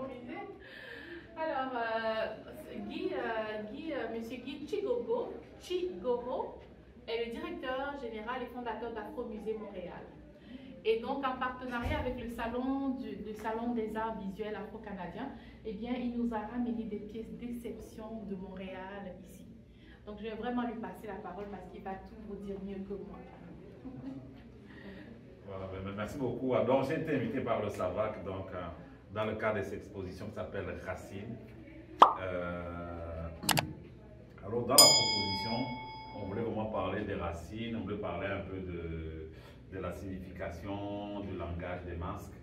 musée. Alors, Monsieur Guy Chigoro est le directeur général et fondateur d'Afro-Musée Montréal. Et donc, en partenariat avec le salon des arts visuels afro-canadiens, eh bien, il nous a ramené des pièces d'exception de Montréal ici. Donc, je vais vraiment lui passer la parole parce qu'il va tout vous dire mieux que moi. Voilà, merci beaucoup. Donc, j'ai été invité par le SAVAC donc, dans le cadre de cette exposition qui s'appelle Racines. Alors, dans la proposition, on voulait vraiment parler des racines, on voulait parler un peu de la signification, du langage des masques.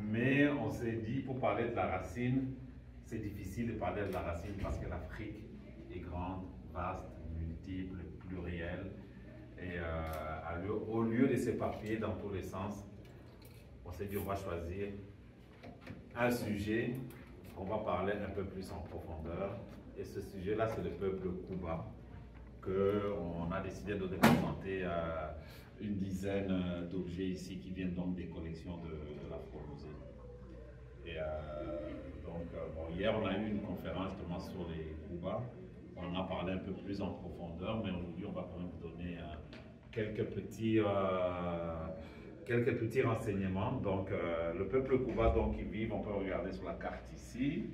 Mais on s'est dit, pour parler de la racine, c'est difficile de parler de la racine parce que l'Afrique est grande, vaste, multiple, plurielle. Et au lieu de s'éparpiller dans tous les sens, on s'est dit on va choisir un sujet qu'on va parler un peu plus en profondeur. Et ce sujet-là, c'est le peuple Kuba, qu'on a décidé de représenter une dizaine d'objets ici qui viennent donc des collections de l'Afro-Musée. Et bon, hier, on a eu une conférence justement sur les Kuba. On en a parlé un peu plus en profondeur, mais aujourd'hui, on va quand même vous donner quelques petits renseignements. Donc, le peuple Kuba, donc, ils vivent, on peut regarder sur la carte ici.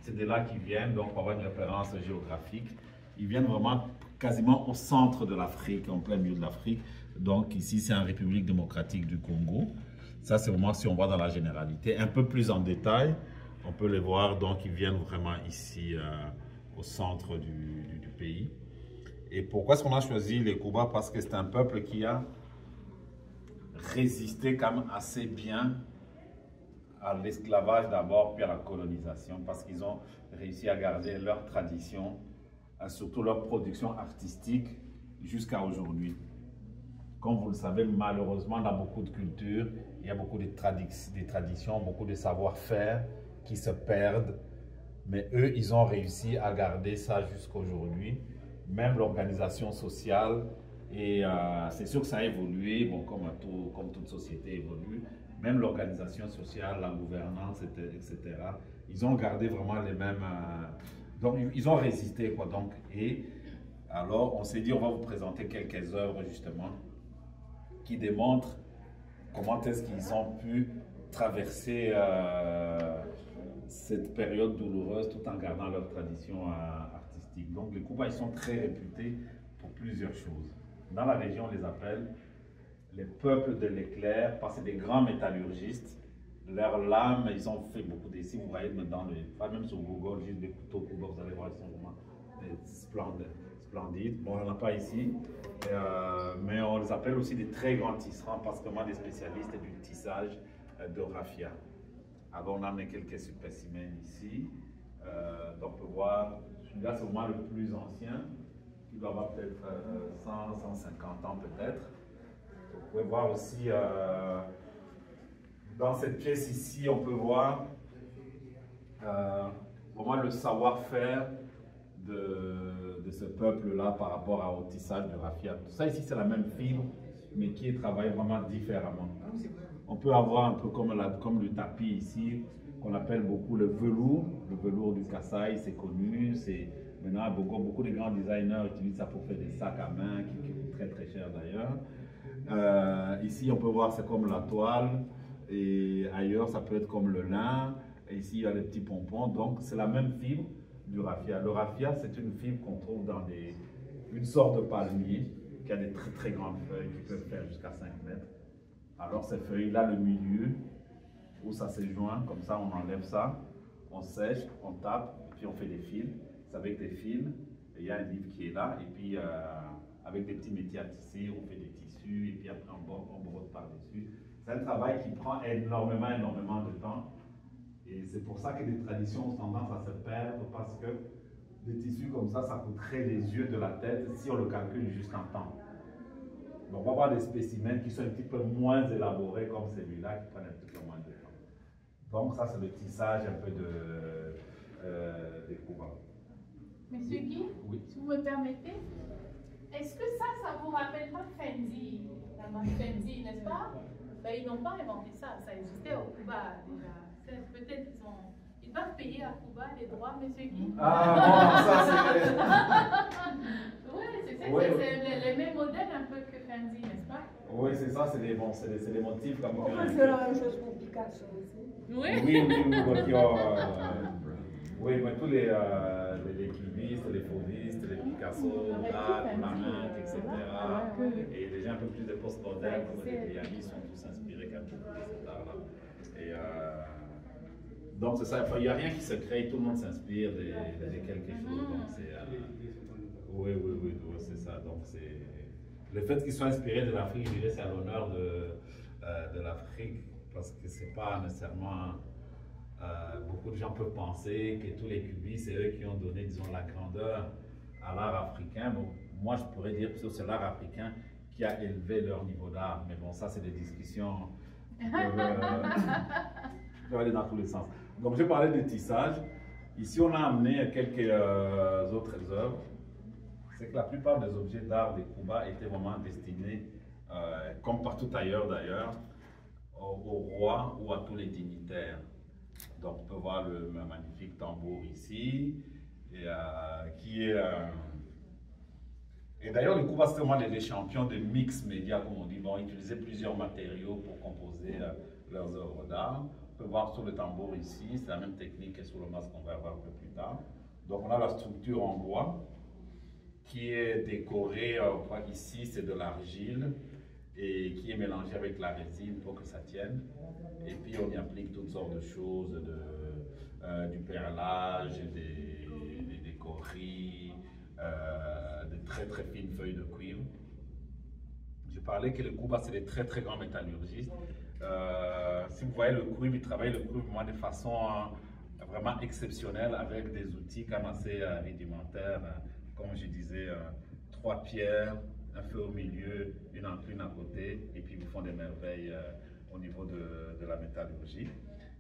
C'est de là qu'ils viennent, donc on va avoir une référence géographique. Ils viennent vraiment quasiment au centre de l'Afrique, en plein milieu de l'Afrique. Donc, ici, c'est en République démocratique du Congo. Ça, c'est vraiment si on va dans la généralité. Un peu plus en détail, on peut les voir, donc ils viennent vraiment ici au centre du pays. Et pourquoi est-ce qu'on a choisi les Kuba? Parce que c'est un peuple qui a résisté quand même assez bien à l'esclavage d'abord, puis à la colonisation, parce qu'ils ont réussi à garder leur tradition, surtout leur production artistique, jusqu'à aujourd'hui. Comme vous le savez, malheureusement, dans beaucoup de cultures, il y a beaucoup de traditions, beaucoup de savoir-faire qui se perdent. Mais eux, ils ont réussi à garder ça jusqu'à aujourd'hui. Même l'organisation sociale, et c'est sûr que ça a évolué, bon, comme toute société évolue. Même l'organisation sociale, la gouvernance, etc. Ils ont gardé vraiment les mêmes... donc, ils ont résisté, quoi. Donc, et alors, on s'est dit, on va vous présenter quelques œuvres, justement, qui démontrent comment est-ce qu'ils ont pu traverser cette période douloureuse tout en gardant leur tradition artistique. Donc les Kuba, ils sont très réputés pour plusieurs choses. Dans la région, on les appelle les peuples de l'éclair parce que c'est des grands métallurgistes. Leurs lames, ils ont fait beaucoup d'essais. Vous voyez même sur Google, juste des couteaux Kuba, vous allez voir, ils sont vraiment splendides. Bon, on n'en a pas ici. Mais on les appelle aussi des très grands tisserands parce que moi, des spécialistes du tissage de raffia. Alors, on en a quelques spécimens ici. Donc, on peut voir, celui-là, c'est au moins le plus ancien, qui doit avoir peut-être 100, 150 ans peut-être. Vous pouvez voir aussi, dans cette pièce ici, on peut voir vraiment le savoir-faire de ce peuple-là par rapport au tissage de raffia. Tout ça ici, c'est la même fibre, mais qui est travaillée vraiment différemment. On peut avoir un peu comme le tapis ici, qu'on appelle beaucoup le velours du Kasaï, c'est connu. Maintenant, beaucoup de grands designers utilisent ça pour faire des sacs à main, qui coûtent très très cher d'ailleurs. Ici, on peut voir, c'est comme la toile, et ailleurs, ça peut être comme le lin. Et ici, il y a les petits pompons, donc c'est la même fibre du raffia. Le raffia, c'est une fibre qu'on trouve dans une sorte de palmier qui a des très très grandes feuilles qui peuvent faire jusqu'à 5 mètres. Alors ces feuilles-là, le milieu, où ça se joint, comme ça on enlève ça, on sèche, on tape, et puis on fait des fils. C'est avec des fils, il y a un livre qui est là, et puis avec des petits métiers à tisser, on fait des tissus, et puis après on brode par-dessus. C'est un travail qui prend énormément de temps. Et c'est pour ça que les traditions ont tendance à se perdre, parce que des tissus comme ça coûterait les yeux de la tête si on le calcule juste en temps. Donc, on va avoir des spécimens qui sont un petit peu moins élaborés comme celui-là, qui prennent un petit peu moins de temps. Donc, ça, c'est le tissage un peu des Kuba. Monsieur Guy, oui. Si vous me permettez, est-ce que ça vous rappelle pas Fendi? La marque Fendi, n'est-ce pas? Ben, ils n'ont pas inventé ça, ça existait au Cuba déjà. Peut-être ils doivent payer à Cuba les droits, monsieur Guy. Ah, bon, ça c'est... Oui, c'est les mêmes modèles un peu que Fendi, n'est-ce pas? Oui, c'est ça, c'est des motifs comme... On peut faire la même chose pour Picasso aussi. Oui, oui, mais tous les cubistes, les faudistes, les Picasso, Marin, etc. Et les gens un peu plus de post-modernes, comme les pianistes, sont tous inspirés quand même de cet art-là. Et donc c'est ça, il n'y a rien qui se crée, tout le monde s'inspire de quelque chose. Donc c'est... oui, c'est ça. Donc c'est... Le fait qu'ils soient inspirés de l'Afrique, je dirais, c'est à l'honneur de l'Afrique, parce que c'est pas nécessairement... beaucoup de gens peuvent penser que tous les cubistes, c'est eux qui ont donné, disons, la grandeur à l'art africain. Bon, moi, je pourrais dire que c'est l'art africain qui a élevé leur niveau d'art. Mais bon, ça, c'est des discussions qui peuvent aller dans tous les sens. Donc, je parlais de tissage. Ici, on a amené quelques autres œuvres. C'est que la plupart des objets d'art de Cuba étaient vraiment destinés, comme partout ailleurs d'ailleurs, au roi ou à tous les dignitaires. Donc, on peut voir le magnifique tambour ici, qui est... et d'ailleurs, le Cuba, c'est vraiment les champions de mix média, comme on dit. Bon, ils utilisaient plusieurs matériaux pour composer leurs œuvres d'art. On peut voir sur le tambour ici, c'est la même technique que sur le masque qu'on va voir un peu plus tard. Donc, on a la structure en bois, qui est décorée, ici, c'est de l'argile, et qui est mélangé avec la résine pour que ça tienne. Et puis on y applique toutes sortes de choses, du perlage, des décoris, de très très fines feuilles de cuivre. Je parlais que le Cuba, c'est des très très grands métallurgistes. Si vous voyez le cuivre, ils travaillent le cuivre de façon vraiment exceptionnelle avec des outils quand même assez rudimentaires. Comme je disais, 3 pierres, un feu au milieu, une enclume à côté, et puis ils font des merveilles au niveau de la métallurgie.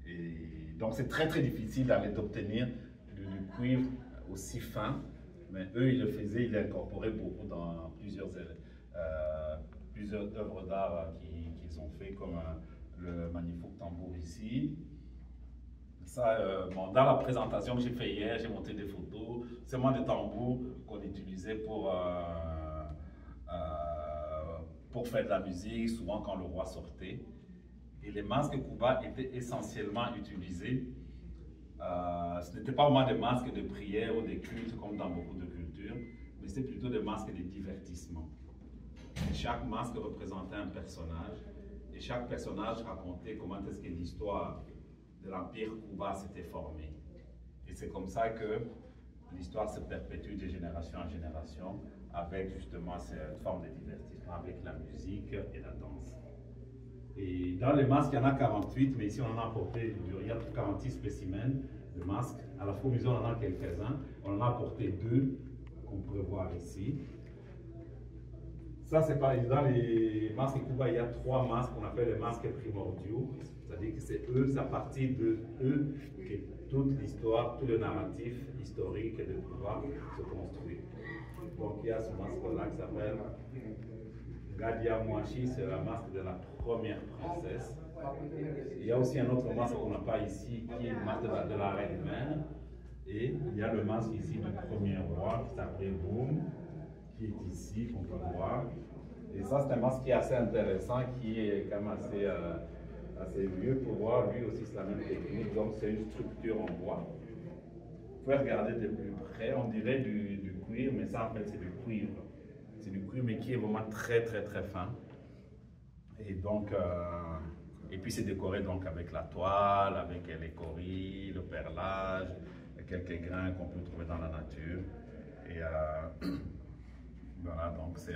Et donc c'est très très difficile d'obtenir du cuivre aussi fin, mais eux ils le faisaient, ils l'incorporaient beaucoup dans plusieurs œuvres d'art qu'ils ont fait, comme le magnifique tambour ici. Ça, bon, dans la présentation que j'ai fait hier, j'ai monté des photos. C'est moi des tambours qu'on utilisait pour faire de la musique, souvent quand le roi sortait. Et les masques Cuba étaient essentiellement utilisés. Ce n'était pas vraiment des masques de prière ou des cultes comme dans beaucoup de cultures, mais c'était plutôt des masques de divertissement. Et chaque masque représentait un personnage, et chaque personnage racontait comment est-ce que l'histoire de l'Empire Cuba s'était formée. Et c'est comme ça que l'histoire se perpétue de génération en génération, avec justement cette forme de divertissement, avec la musique et la danse. Et dans les masques, il y en a 48, mais ici on en a apporté, il y a 46 spécimens de masques. À la Faux Musée, on en a quelques-uns. On en a apporté 2 qu'on peut voir ici. Ça, c'est pas dans les masques Cuba, il y a 3 masques qu'on appelle les masques primordiaux. C'est-à-dire que c'est eux, c'est à partir de eux que toute l'histoire, tout le narratif historique de Cuba se construit. Donc il y a ce masque-là qui s'appelle Gadia Mouachi, c'est la masque de la première princesse. Il y a aussi un autre masque qu'on n'a pas ici, qui est le masque de la reine mère. Et il y a le masque ici du premier roi qui s'appelle Boum, qui est ici, qu'on peut voir. Et ça, c'est un masque qui est assez intéressant, qui est quand même assez vieux pour voir. Lui aussi, c'est la même technique. Donc, c'est une structure en bois. Vous pouvez regarder de plus près. On dirait du cuivre, mais ça, en fait, c'est du cuivre. C'est du cuivre, mais qui est vraiment très, très, très fin. Et donc, et puis, c'est décoré donc avec la toile, avec les coris, le perlage, quelques grains qu'on peut trouver dans la nature. Et voilà, donc c'est...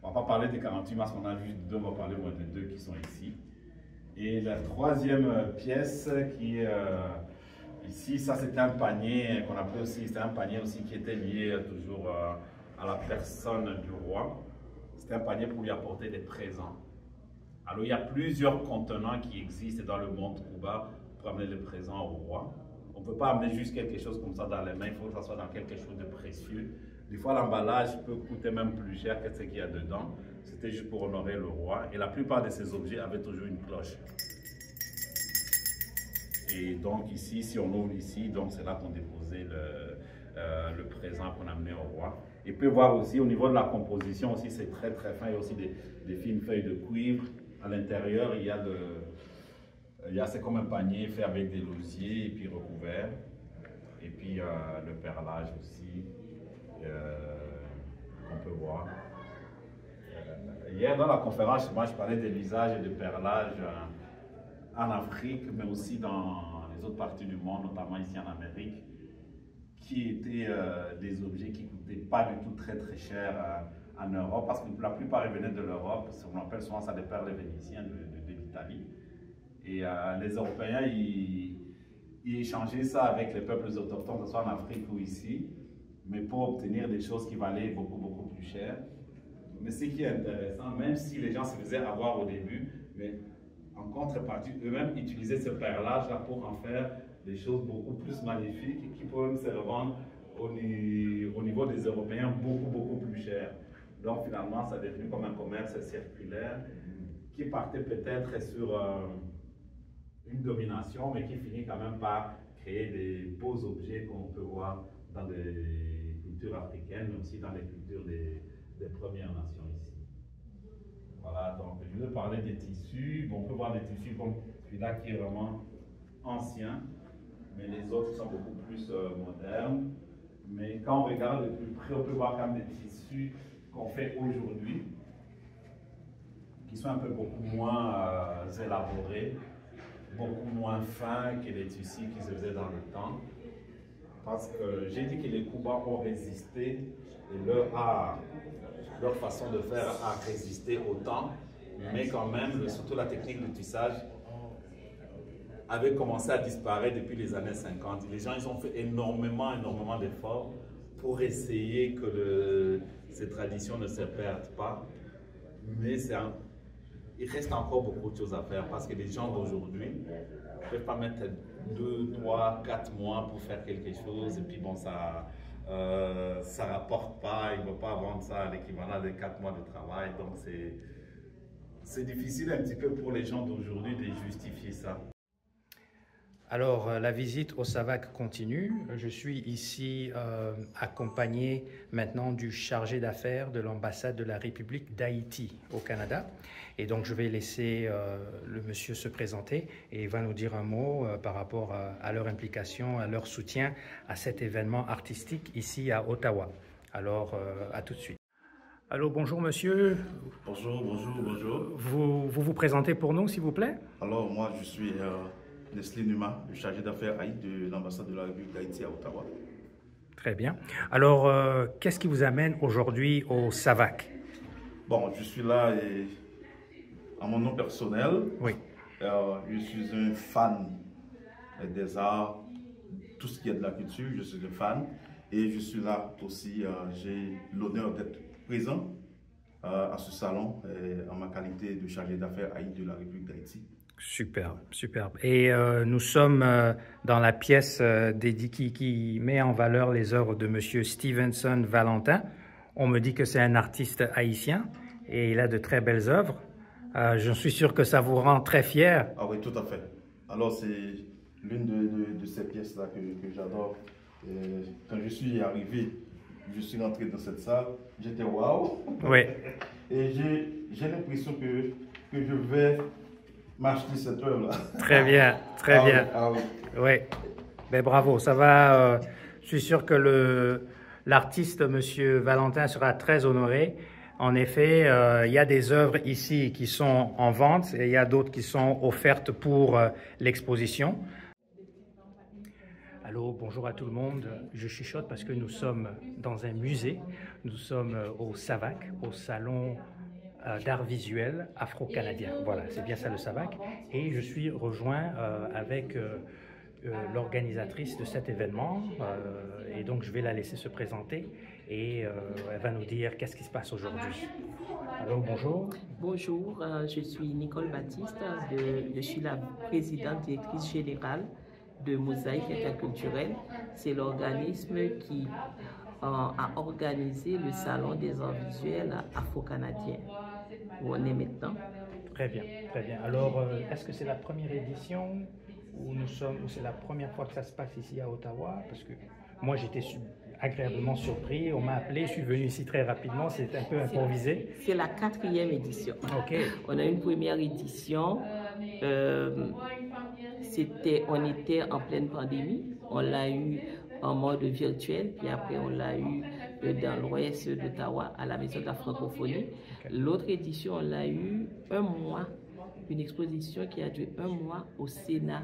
on ne va pas parler des 48 masques qu'on a juste 2, on va parler des 2 qui sont ici. Et la troisième pièce qui est ici, ça c'était un panier qu'on appelait aussi, c'était un panier aussi qui était lié toujours à la personne du roi. C'était un panier pour lui apporter des présents. Alors il y a plusieurs contenants qui existent dans le monde Cuba pour amener les présents au roi. On ne peut pas amener juste quelque chose comme ça dans les mains, il faut que ça soit dans quelque chose de précieux. Des fois, l'emballage peut coûter même plus cher que ce qu'il y a dedans. C'était juste pour honorer le roi. Et la plupart de ces objets avaient toujours une cloche. Et donc ici, si on ouvre ici, donc c'est là qu'on déposait le présent qu'on amenait au roi. Et puis voir aussi au niveau de la composition aussi, c'est très très fin. Il y a aussi des fines feuilles de cuivre. À l'intérieur, c'est comme un panier fait avec des lausiers et puis recouvert. Et puis le perlage aussi qu'on peut voir. Hier dans la conférence, moi je parlais de l'usage de perlage en Afrique, mais aussi dans les autres parties du monde, notamment ici en Amérique, qui étaient des objets qui ne coûtaient pas du tout très très cher en Europe, parce que la plupart venaient de l'Europe. On appelle souvent ça des perles vénitiennes de l'Italie. Et les Européens, ils échangeaient ça avec les peuples autochtones, que ce soit en Afrique ou ici, mais pour obtenir des choses qui valaient beaucoup beaucoup plus cher. Mais ce qui est intéressant, même si les gens se faisaient avoir au début, mais en contrepartie, eux-mêmes utilisaient ce perlage-là pour en faire des choses beaucoup plus magnifiques et qui peuvent se revendre au niveau des Européens beaucoup plus cher. Donc finalement, ça est devenu comme un commerce circulaire qui partait peut-être sur une domination, mais qui finit quand même par créer des beaux objets qu'on peut voir dans des cultures africaines, mais aussi dans les cultures des Premières Nations ici. Voilà, donc je vais parler des tissus. Bon, on peut voir des tissus comme celui-là qui est vraiment ancien, mais les autres sont beaucoup plus modernes. Mais quand on regarde de plus près, on peut voir quand même des tissus qu'on fait aujourd'hui, qui sont un peu beaucoup moins élaborés, beaucoup moins fins que les tissus qui se faisaient dans le temps. Parce que j'ai dit que les Koubans ont résisté et leur façon de faire a résisté au temps, mais quand même, surtout la technique de tissage avait commencé à disparaître depuis les années 50. Les gens, ils ont fait énormément d'efforts pour essayer que ces traditions ne se perdent pas, mais il reste encore beaucoup de choses à faire parce que les gens d'aujourd'hui ne peuvent pas mettre 2, 3, 4 mois pour faire quelque chose et puis bon, ça rapporte pas, ils ne vont pas vendre ça à l'équivalent de 4 mois de travail, donc c'est difficile un petit peu pour les gens d'aujourd'hui de justifier ça. Alors, la visite au SAVAK continue. Je suis ici accompagné maintenant du chargé d'affaires de l'ambassade de la République d'Haïti au Canada. Et donc, je vais laisser le monsieur se présenter et il va nous dire un mot par rapport à leur implication, à leur soutien à cet événement artistique ici à Ottawa. Alors, à tout de suite. Allô, bonjour monsieur. Bonjour. Vous présentez pour nous, s'il vous plaît? Alors, moi, je suis Nestlé Numa, le chargé d'affaires Haïti de l'ambassade de la République d'Haïti à Ottawa. Très bien. Alors, qu'est-ce qui vous amène aujourd'hui au SAVAK? Bon, je suis là et, à mon nom personnel. Oui. Je suis un fan des arts, tout ce qui est de la culture, je suis un fan. Et je suis là aussi, j'ai l'honneur d'être présent à ce salon en ma qualité de chargé d'affaires Haïti de la République d'Haïti. Superbe, superbe. Et nous sommes dans la pièce qui met en valeur les œuvres de M. Stevenson Valentin. On me dit que c'est un artiste haïtien et il a de très belles œuvres. Je suis sûr que ça vous rend très fier. Ah oui, tout à fait. Alors, c'est l'une de ces pièces-là que j'adore. Quand je suis arrivé, je suis rentré dans cette salle, j'étais waouh. Oui. Et j'ai l'impression que je vais m'acheter cette œuvre-là. Très bien, très bien. Ah oui. Oui. Ben, bravo, ça va. Je suis sûr que l'artiste, M. Valentin, sera très honoré. En effet, il y a des œuvres ici qui sont en vente et il y a d'autres qui sont offertes pour l'exposition. Allô, bonjour à tout le monde. Je chuchote parce que nous sommes dans un musée. Nous sommes au SAVAK, au Salon d'art visuel afro-canadien. Voilà, c'est bien ça le SAVAK. Et je suis rejoint avec l'organisatrice de cet événement. Et donc, je vais la laisser se présenter et elle va nous dire qu'est-ce qui se passe aujourd'hui. Allô, bonjour. Bonjour, je suis Nicole Baptiste. Je suis la présidente directrice générale de Mosaïque Interculturelle. C'est l'organisme qui a organisé le Salon des arts visuels afro-canadiens. où on est maintenant. Très bien, très bien. Alors, est-ce que c'est la première édition ou c'est la première fois que ça se passe ici à Ottawa? Parce que moi, j'étais agréablement surpris. On m'a appelé, je suis venu ici très rapidement. C'est un peu improvisé. C'est la 4e édition. Ok. On a une première édition. On était en pleine pandémie. On l'a eu en mode virtuel, puis après on l'a eu dans l'ouest d'Ottawa à la Maison de la Francophonie. Okay. L'autre édition, on l'a eu un mois, une exposition qui a duré un mois au Sénat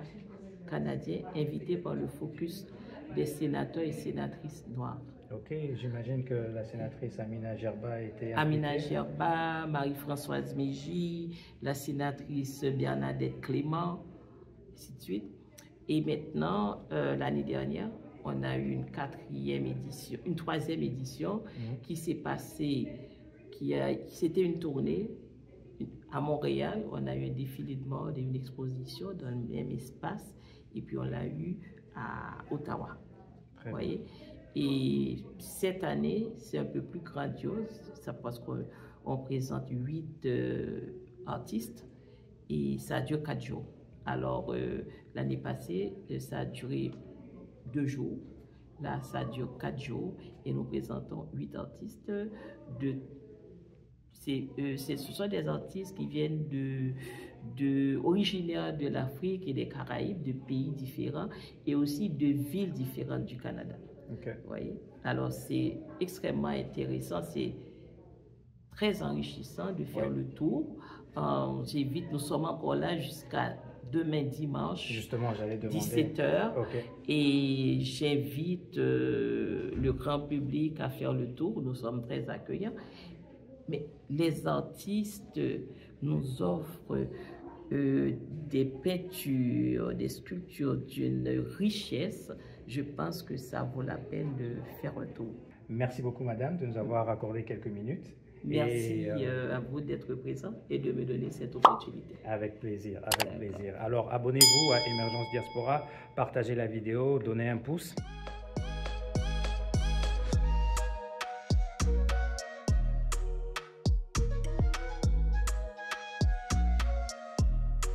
canadien, invité par le Focus des sénateurs et sénatrices noirs. Ok, j'imagine que la sénatrice Amina Gerba était impliquée. Amina Gerba, Marie-Françoise Mégy, la sénatrice Bernadette Clément, ainsi de suite. Et maintenant, l'année dernière, on a eu une 3e édition qui s'est passée, c'était une tournée à Montréal. On a eu un défilé de mode et une exposition dans le même espace. Et puis on l'a eu à Ottawa. Vous voyez? Et cette année, c'est un peu plus grandiose, parce qu'on présente 8 artistes et ça dure 4 jours. Alors, l'année passée, ça a duré 2 jours. Là, ça dure 4 jours et nous présentons 8 artistes. Ce sont des artistes qui viennent originaires de l'Afrique et des Caraïbes, de pays différents et aussi de villes différentes du Canada. Okay. Vous voyez? Alors, c'est extrêmement intéressant, c'est très enrichissant de faire le tour. J'invite, nous sommes encore là jusqu'à demain dimanche, justement, j'allais demander 17h. Okay. Et j'invite le grand public à faire le tour. Nous sommes très accueillants. Mais les artistes nous offrent des peintures, des sculptures d'une richesse. Je pense que ça vaut la peine de faire un tour. Merci beaucoup, madame, de nous avoir accordé quelques minutes. Merci à vous d'être présent et de me donner cette opportunité. Avec plaisir, avec plaisir. Alors, abonnez-vous à Émergence Diaspora, partagez la vidéo, donnez un pouce.